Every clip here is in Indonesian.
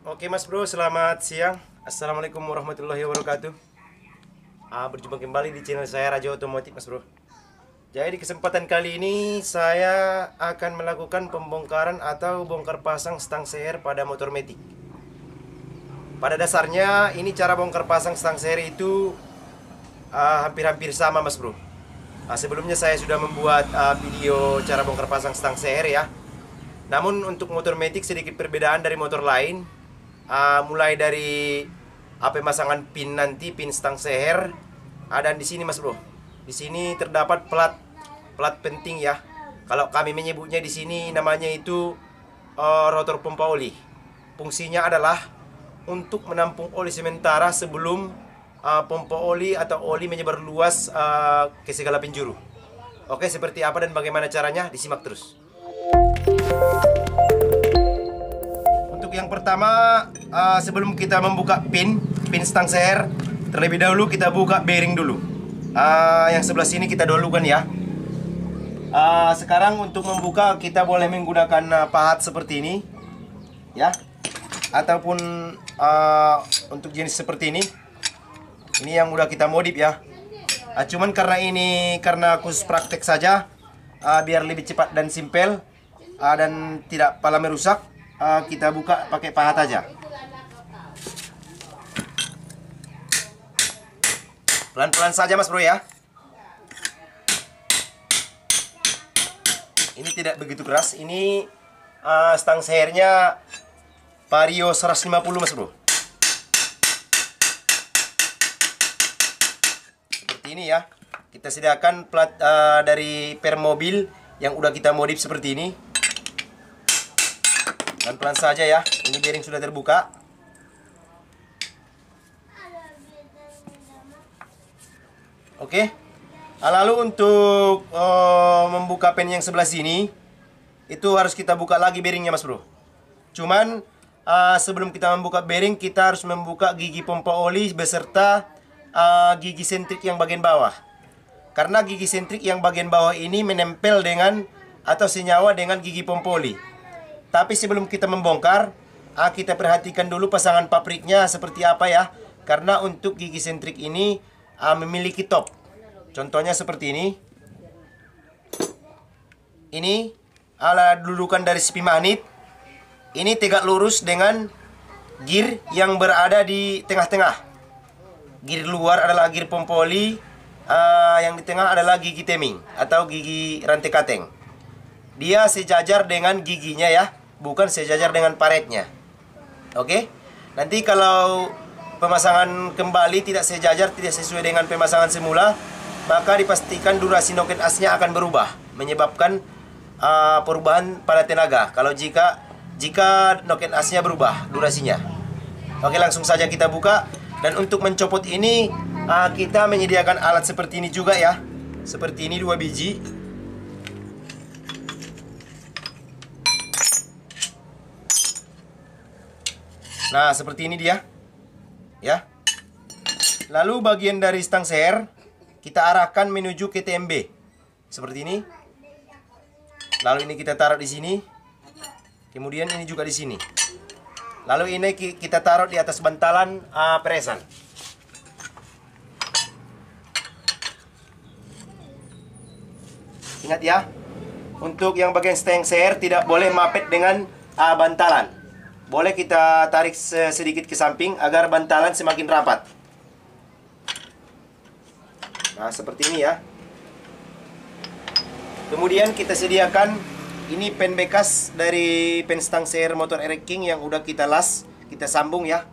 Oke Mas Bro, selamat siang. Assalamualaikum warahmatullahi wabarakatuh. Berjumpa kembali di channel saya Raja Otomotif Mas Bro. Jadi di kesempatan kali ini saya akan melakukan pembongkaran atau bongkar pasang stang seher pada motor Matic. Pada dasarnya ini cara bongkar pasang stang seher itu hampir-hampir sama Mas Bro. Sebelumnya saya sudah membuat video cara bongkar pasang stang seher ya. Namun untuk motor Matic sedikit perbedaan dari motor lain. Mulai dari pemasangan pin nanti, pin stang seher. Dan di sini Mas Bro, di sini terdapat plat penting ya. Kalau kami menyebutnya di sini namanya itu rotor pompa oli. Fungsinya adalah untuk menampung oli sementara sebelum pompa oli atau oli menyebar luas ke segala penjuru. Oke, seperti apa dan bagaimana caranya? Disimak terus. Untuk yang pertama, sebelum kita membuka pin stang seher, terlebih dahulu kita buka bearing dulu. Yang sebelah sini kita dulukan ya. Sekarang untuk membuka kita boleh menggunakan pahat seperti ini, ya, ataupun untuk jenis seperti ini. Ini yang udah kita modif ya. Cuman karena khusus praktek saja, biar lebih cepat dan simpel dan tidak pala merusak. Kita buka pakai pahat aja. Pelan-pelan saja Mas Bro ya. Ini tidak begitu keras. Ini stang sehernya Vario 150 Mas Bro. Seperti ini ya. Kita sediakan plat dari per mobil yang udah kita modif seperti ini. Pelan-pelan saja ya. Ini bearing sudah terbuka. Oke. Lalu untuk membuka pen yang sebelah sini, itu harus kita buka lagi bearingnya Mas Bro. Cuman sebelum kita membuka bearing, kita harus membuka gigi pompa oli beserta gigi sentrik yang bagian bawah. Karena gigi sentrik yang bagian bawah ini menempel dengan atau senyawa dengan gigi pompa oli. Tapi sebelum kita membongkar, kita perhatikan dulu pasangan pabriknya seperti apa ya. Karena untuk gigi sentrik ini memiliki top. Contohnya seperti ini. Ini dudukan dari sepi magnet. Ini tegak lurus dengan gear yang berada di tengah-tengah. Gear luar adalah gear pompa oli, yang di tengah adalah gigi teming atau gigi rantai kateng. Dia sejajar dengan giginya ya, bukan sejajar dengan paretnya. Oke. Nanti kalau pemasangan kembali tidak sejajar, tidak sesuai dengan pemasangan semula, maka dipastikan durasi noken asnya akan berubah, menyebabkan perubahan pada tenaga. Kalau jika noken asnya berubah durasinya. Oke, langsung saja kita buka. Dan untuk mencopot ini kita menyediakan alat seperti ini juga ya. Seperti ini 2 biji. Nah, seperti ini dia. Ya. Lalu bagian dari stang seher kita arahkan menuju ke TMB. Seperti ini. Lalu ini kita taruh di sini. Kemudian ini juga di sini. Lalu ini kita taruh di atas bantalan peresan. Ingat ya, untuk yang bagian stang seher tidak boleh mapet dengan bantalan. Boleh kita tarik sedikit ke samping agar bantalan semakin rapat. Nah, seperti ini ya. Kemudian kita sediakan ini pen bekas dari pen stang seher motor Eric King yang udah kita las, kita sambung ya.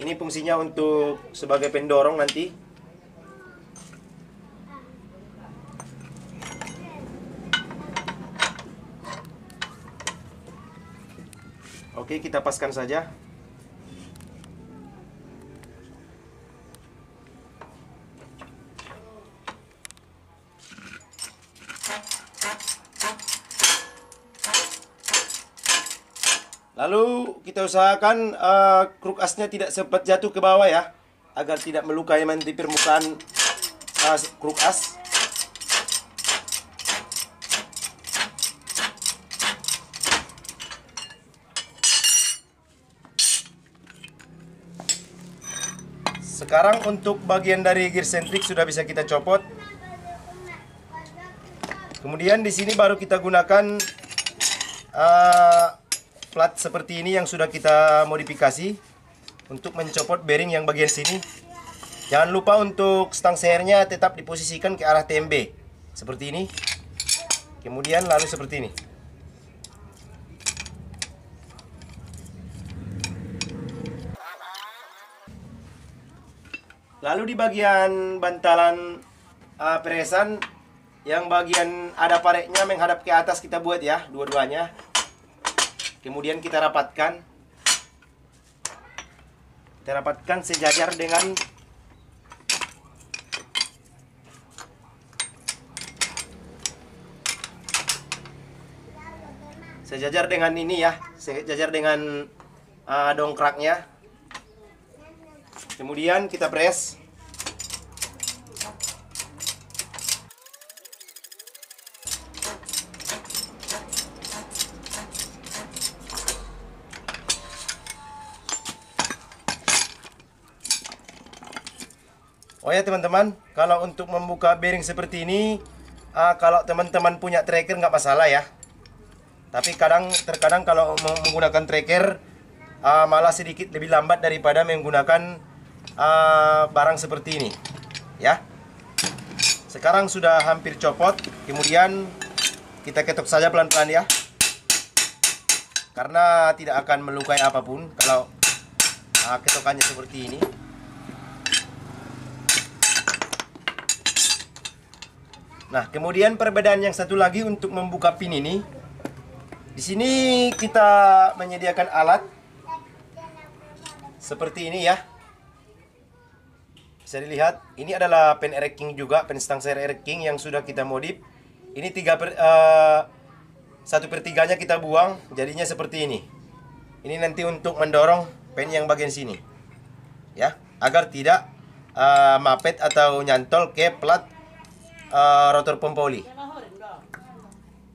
Ini fungsinya untuk sebagai pendorong nanti. Oke, kita paskan saja. Lalu kita usahakan kruk asnya tidak sempat jatuh ke bawah ya, agar tidak melukai nanti permukaan kruk as. Sekarang untuk bagian dari gear sentrik sudah bisa kita copot. Kemudian di sini baru kita gunakan plat seperti ini yang sudah kita modifikasi untuk mencopot bearing yang bagian sini. Jangan lupa untuk stang sehernya tetap diposisikan ke arah TMB seperti ini. Kemudian lalu seperti ini. Lalu di bagian bantalan peresan, yang bagian ada pareknya menghadap ke atas kita buat ya, dua-duanya. Kemudian kita rapatkan. Kita rapatkan sejajar dengan ini ya, sejajar dengan dongkraknya. Kemudian kita press. Oh ya teman-teman, kalau untuk membuka bearing seperti ini, kalau teman-teman punya tracker nggak masalah ya. Tapi terkadang kalau menggunakan tracker malah sedikit lebih lambat daripada menggunakan barang seperti ini ya. Sekarang sudah hampir copot. Kemudian kita ketuk saja pelan-pelan ya, karena tidak akan melukai apapun kalau ketukannya seperti ini. Nah, kemudian perbedaan yang satu lagi untuk membuka pin ini. Di sini kita menyediakan alat seperti ini ya. Bisa dilihat, ini adalah pen ereking juga, pen stang seher ereking yang sudah kita modif. Ini 1/3-nya kita buang, jadinya seperti ini. Ini nanti untuk mendorong pen yang bagian sini, ya, agar tidak mapet atau nyantol ke plat rotor pompa oli.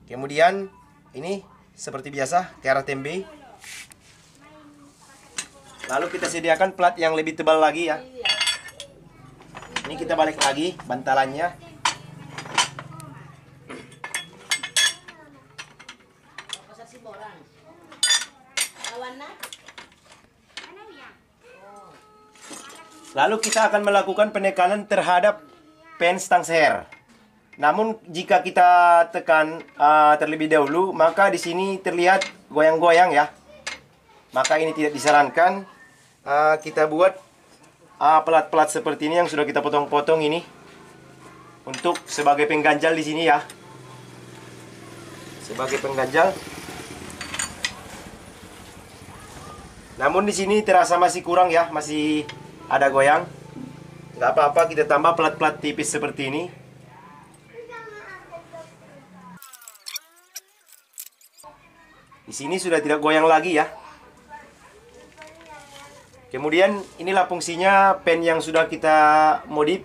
Kemudian ini seperti biasa ke arah TMB. Lalu kita sediakan plat yang lebih tebal lagi ya. Ini kita balik lagi bantalannya. Lalu kita akan melakukan penekanan terhadap pen stang seher. Namun jika kita tekan terlebih dahulu, maka di sini terlihat goyang-goyang ya. Maka ini tidak disarankan. Kita buat plat-plat seperti ini yang sudah kita potong-potong ini untuk sebagai pengganjal di sini ya. Sebagai pengganjal. Namun di sini terasa masih kurang ya, masih ada goyang. Nggak apa-apa, kita tambah plat-plat tipis seperti ini. Di sini sudah tidak goyang lagi ya. Kemudian inilah fungsinya pen yang sudah kita modif.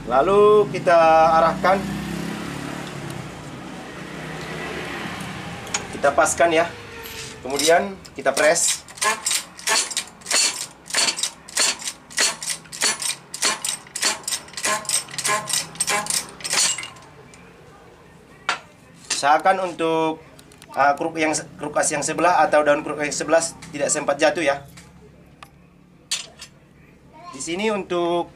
Lalu kita arahkan, kita paskan ya. Kemudian kita press. Usahakan untuk kruk as yang sebelah atau daun kruk yang sebelah tidak sempat jatuh ya. Di sini untuk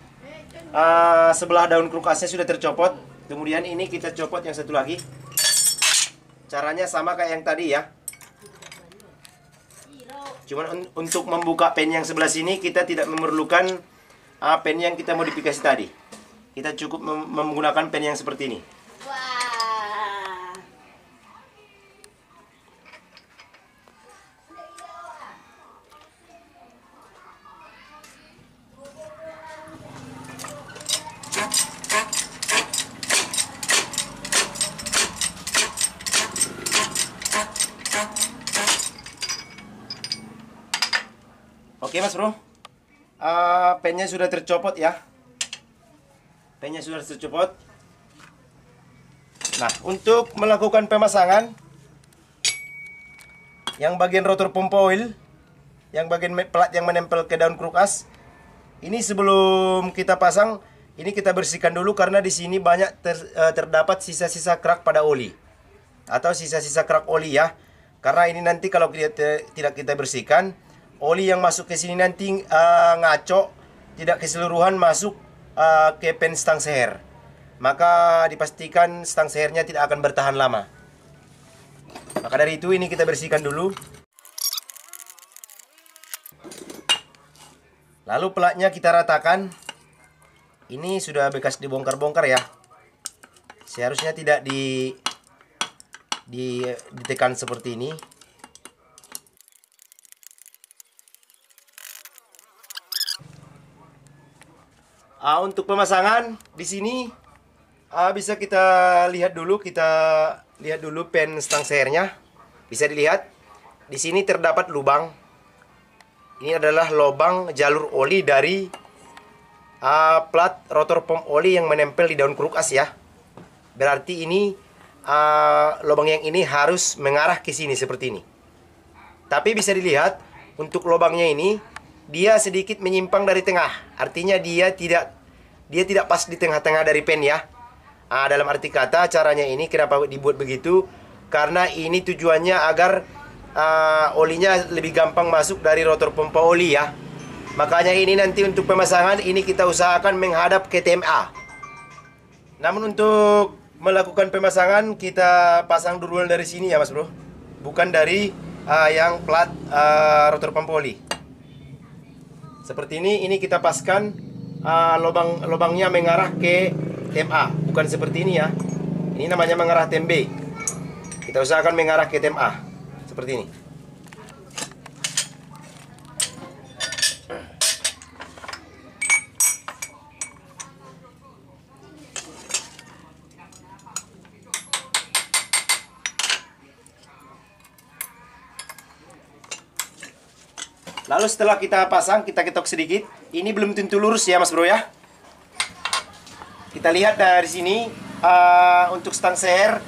sebelah daun kruk asnya sudah tercopot. Kemudian ini kita copot yang satu lagi. Caranya sama kayak yang tadi ya. Cuman untuk membuka pen yang sebelah sini kita tidak memerlukan pen yang kita modifikasi tadi. Kita cukup menggunakan pen yang seperti ini. Oke mas bro, pennya sudah tercopot ya. Pennya sudah tercopot. Nah, untuk melakukan pemasangan yang bagian rotor pompa oil yang bagian plat yang menempel ke daun kulkas. Ini sebelum kita pasang, ini kita bersihkan dulu karena di sini banyak terdapat sisa-sisa kerak pada oli atau sisa-sisa kerak oli ya. Karena ini nanti kalau tidak kita bersihkan, oli yang masuk ke sini nanti ngaco, tidak keseluruhan masuk ke pen stang seher. Maka dipastikan stang sehernya tidak akan bertahan lama. Maka dari itu ini kita bersihkan dulu. Lalu pelatnya kita ratakan. Ini sudah bekas dibongkar-bongkar ya. Seharusnya tidak ditekan seperti ini. Untuk pemasangan di sini bisa kita lihat dulu, pen stang sehernya. Bisa dilihat di sini terdapat lubang. Ini adalah lubang jalur oli dari plat rotor pom oli yang menempel di daun kulkas ya. Berarti ini lubang yang ini harus mengarah ke sini seperti ini. Tapi bisa dilihat untuk lubangnya ini dia sedikit menyimpang dari tengah. Artinya dia tidak pas di tengah-tengah dari pen ya. Dalam arti kata caranya ini kenapa dibuat begitu? Karena ini tujuannya agar olinya lebih gampang masuk dari rotor pompa oli ya. Makanya ini nanti untuk pemasangan ini kita usahakan menghadap ke TMA. Namun untuk melakukan pemasangan kita pasang duluan dari sini ya Mas Bro. Bukan dari yang plat rotor pompa oli. Seperti ini kita paskan lubangnya mengarah ke TMA. Bukan seperti ini ya. Ini namanya mengarah TMB. Kita usahakan mengarah ke TMA. Seperti ini. Lalu setelah kita pasang, kita ketok sedikit. Ini belum tentu lurus ya Mas Bro ya. Kita lihat dari sini untuk stang seher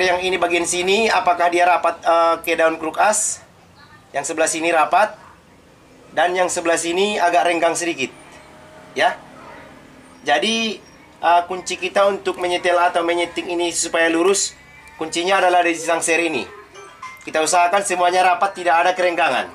yang ini bagian sini apakah dia rapat ke daun kulkas. Yang sebelah sini rapat dan yang sebelah sini agak renggang sedikit ya. Jadi kunci kita untuk menyetel atau menyeting ini supaya lurus, kuncinya adalah di stang seher ini. Kita usahakan semuanya rapat, tidak ada kerenggangan.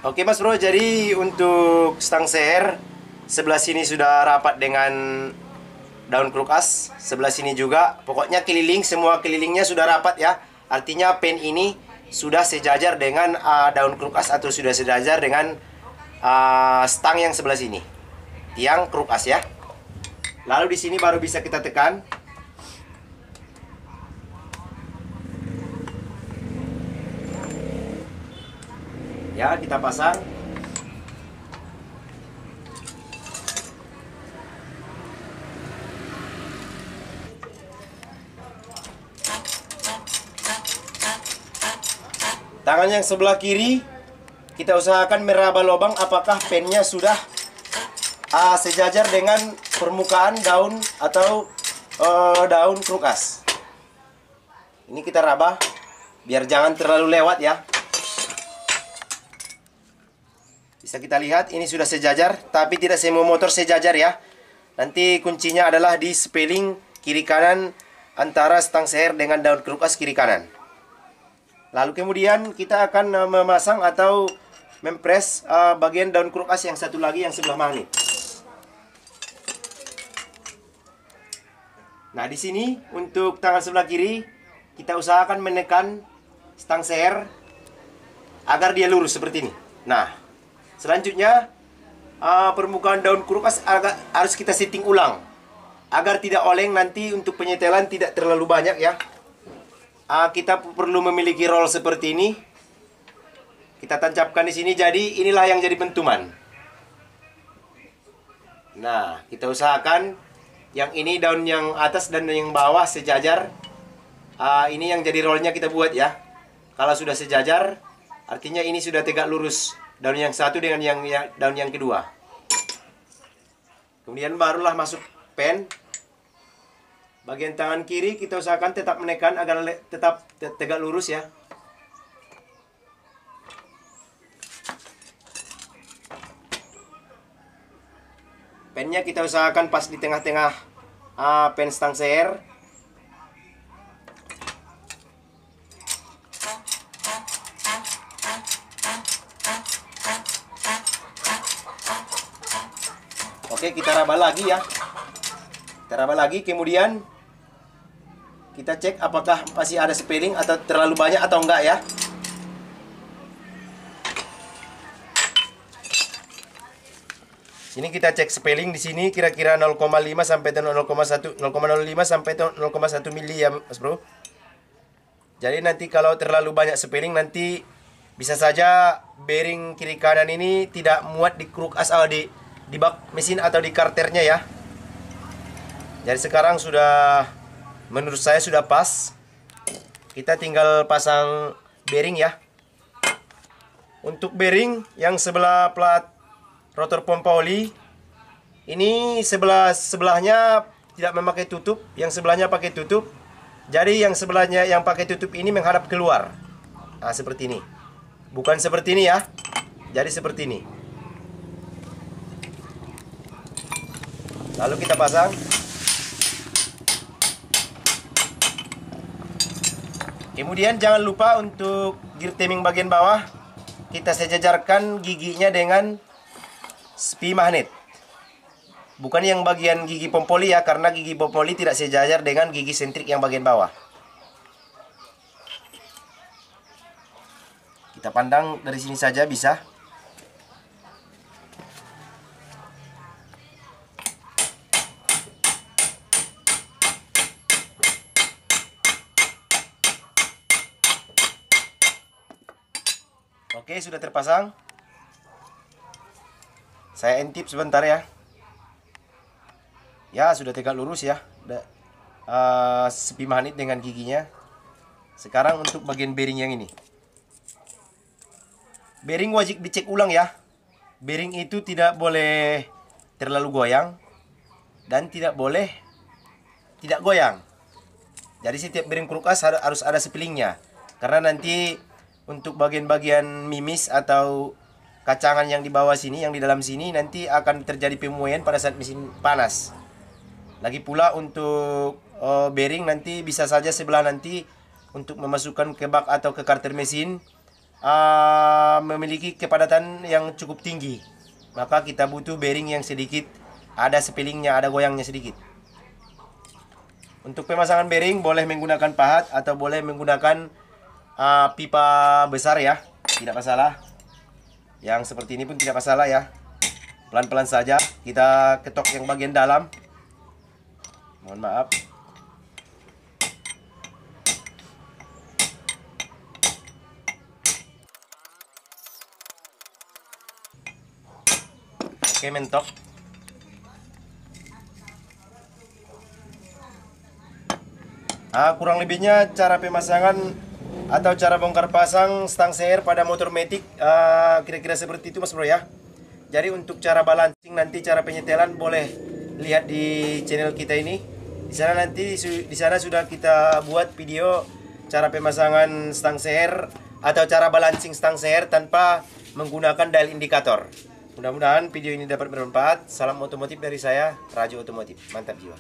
Oke Mas Bro, jadi untuk stang seher sebelah sini sudah rapat dengan daun kulkas, sebelah sini juga. Pokoknya keliling, semua kelilingnya sudah rapat ya. Artinya pen ini sudah sejajar dengan daun kulkas atau sudah sejajar dengan stang yang sebelah sini, tiang kulkas ya. Lalu di sini baru bisa kita tekan. Ya, kita pasang. Tangan yang sebelah kiri kita usahakan meraba lubang apakah pennya sudah sejajar dengan permukaan daun atau daun kulkas. Ini kita raba biar jangan terlalu lewat ya. Bisa kita lihat ini sudah sejajar, tapi tidak semua motor sejajar ya. Nanti kuncinya adalah di spelling kiri kanan antara stang seher dengan daun kulkas kiri kanan. Lalu kemudian kita akan memasang atau mempres bagian daun kulkas yang satu lagi yang sebelah magnet. Nah, di sini untuk tangan sebelah kiri kita usahakan menekan stang seher agar dia lurus seperti ini. Nah, selanjutnya permukaan daun kulkas harus kita setting ulang agar tidak oleng. Nanti untuk penyetelan tidak terlalu banyak ya. Kita perlu memiliki roll seperti ini. Kita tancapkan di sini, jadi inilah yang jadi pentuman. Nah, kita usahakan yang ini daun yang atas dan yang bawah sejajar. Ini yang jadi rollnya kita buat ya. Kalau sudah sejajar, artinya ini sudah tegak lurus daun yang satu dengan daun yang kedua. Kemudian barulah masuk pen. Bagian tangan kiri kita usahakan tetap menekan agar tetap tegak lurus ya. Pennya kita usahakan pas di tengah-tengah pen stang seher. Oke, kita raba lagi ya. Kita raba lagi, kemudian kita cek apakah masih ada spelling atau terlalu banyak atau enggak ya. Sini kita cek spelling di sini kira-kira 0,5 sampai 0,1, 0,05 sampai 0,1 mili ya, Mas Bro. Jadi nanti kalau terlalu banyak spelling nanti bisa saja bearing kiri kanan ini tidak muat di kruk as di bak mesin atau di karternya ya. Jadi sekarang sudah, menurut saya sudah pas. Kita tinggal pasang bearing ya. Untuk bearing yang sebelah plat rotor pompa oli, ini sebelahnya tidak memakai tutup, yang sebelahnya pakai tutup. Jadi yang sebelahnya yang pakai tutup ini menghadap keluar. Nah, seperti ini. Bukan seperti ini ya. Jadi seperti ini. Lalu kita pasang. Kemudian jangan lupa untuk gear timing bagian bawah kita sejajarkan giginya dengan spi magnet. Bukan yang bagian gigi pompoli ya, karena gigi pompoli tidak sejajar dengan gigi sentrik yang bagian bawah. Kita pandang dari sini saja bisa. Oke, sudah terpasang. Saya intip sebentar ya. Ya, sudah tegak lurus ya. Spi magnet dengan giginya. Sekarang untuk bagian bearing yang ini. Bearing wajib dicek ulang ya. Bearing itu tidak boleh terlalu goyang dan tidak boleh tidak goyang. Jadi setiap bearing kulkas harus ada spillingnya. Karena nanti untuk bagian-bagian mimis atau kacangan yang di bawah sini, yang di dalam sini nanti akan terjadi pemuaian pada saat mesin panas. Lagi pula untuk bearing nanti bisa saja sebelah nanti untuk memasukkan ke bak atau ke karter mesin memiliki kepadatan yang cukup tinggi. Maka kita butuh bearing yang sedikit ada spillingnya, ada goyangnya sedikit. Untuk pemasangan bearing boleh menggunakan pahat atau boleh menggunakan pipa besar ya, tidak masalah. Yang seperti ini pun tidak masalah ya. Pelan-pelan saja kita ketok yang bagian dalam. Mohon maaf. Oke, mentok. Kurang lebihnya cara pemasangan atau cara bongkar pasang stang seher pada motor matic kira-kira seperti itu Mas Bro ya. Jadi untuk cara balancing nanti cara penyetelan boleh lihat di channel kita ini. Di sana sudah kita buat video cara pemasangan stang seher atau cara balancing stang seher tanpa menggunakan dial indikator. Mudah-mudahan video ini dapat bermanfaat. Salam otomotif dari saya, Rajo Otomotif. Mantap jiwa.